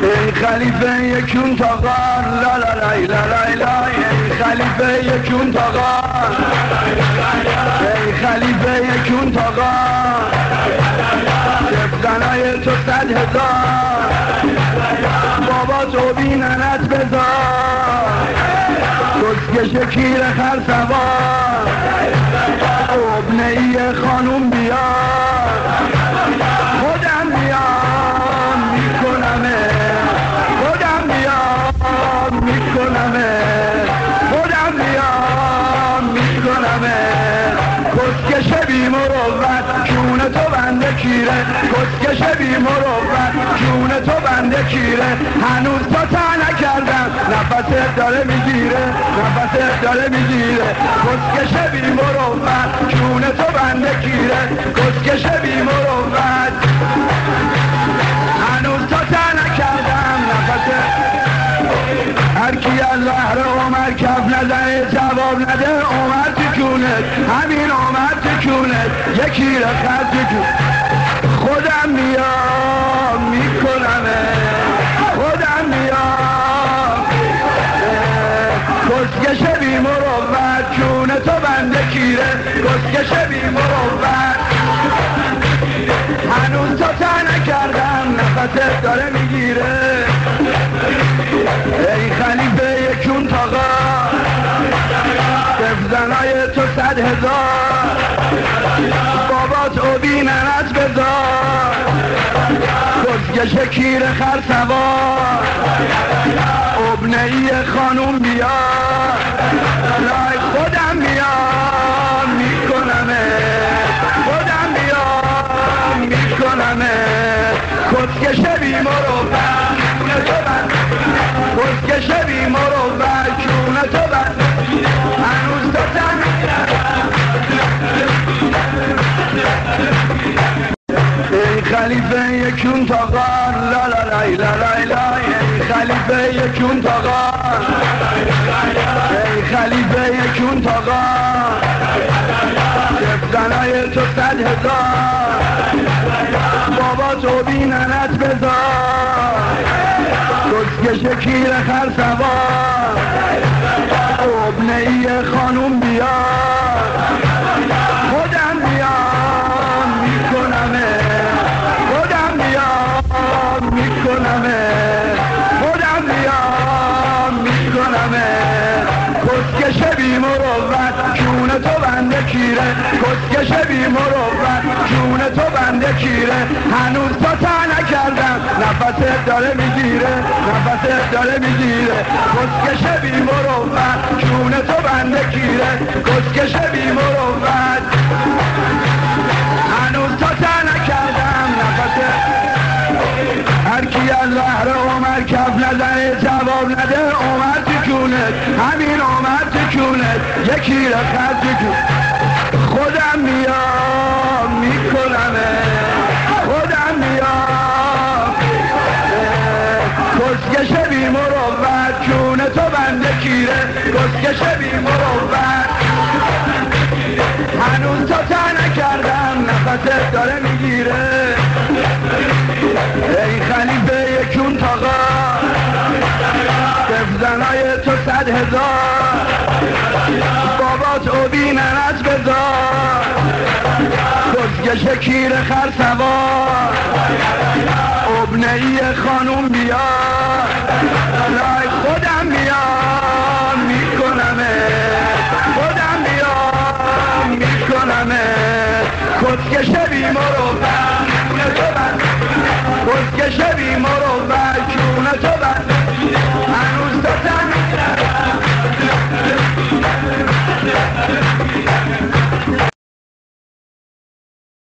ای خلیفه یکون تاقان لا لا لای لا لای لای ای خلیفه یکون تاقان ای خلیفه یکون تاقان زنای تو 100,000 بابا تو بیننت بذار کسکش کیر خر سوار ابنه ای خانوم بیار خودم بیام میکنمه خودم بیام میکنمه خودم بیام میکنمه کسکش بی مروت جون تو بنده کیره کسکش بی مروت جون تو بنده کیره هنوز تا نکردم نفست داره میگیره نفست داره میگیره کسکش بی مروت جون تو بنده کیره کسکش بی مروت هنوز تا نکردم نفست هر کی از زهر عمر کف نزنه جواب نده عمر تو کونت همین عمر تو کونت یکی را خرد تو کونت خودم میام میکنمه خودم میام کسکش بی مروت جون تو بنده کیره کسکش بی مروت هنوز تا نکردم نفست داره میگیره ای خلیفه یکون تاقا زنای تو 100,000 بابات او بیننت بذار کسکش کیر خر سوار ابنه ای خانوم بیار لای خودم بیام میکنمه خودم بیام میکنمه کسکش بی مروت جون تو بند کسکش بی مروت جون تو بند هنوز تو ای خلیفه یکون تاقان لا لا لای لا لای لای ای خلیفه یکون تاقان ای خلیفه یکون تاقان زنای تو 100,000 بابا تو بیننت بذار کسکش کیر خر سوار ابنه ای خانوم بیار خودم بیام میکنمه خودم بیام میکنمه خودم بیام میکنمه کسکش بی مروت جون تو بنده کیره کسکش بی مروت جون تو بنده کیره هنوز تا نکردم نفست داره میگیره نفست داره میگیره کسکش بی مروت جون تو بنده کیره کسکش بی مروت هنوز تا نکردم نفست هر کی از زهر عمر کف نزنه جواب نده عمر تو کونت همین عمر تو کونت یکی را خرد تو کونت خودم میام میکنمه خودم میام کسکش بی مروت جون تو بنده کیره کسکش بی مروت هنوز تا نکردم نفست داره میگیره ای خلیفه یکون تاقا زنای تو 100,000 بابات او بیننت بذار کسکش کیر خر سوار ابنه ای خانوم بیار لای خودم بیام میکنمه خودم بیام میکنمه کسکش بی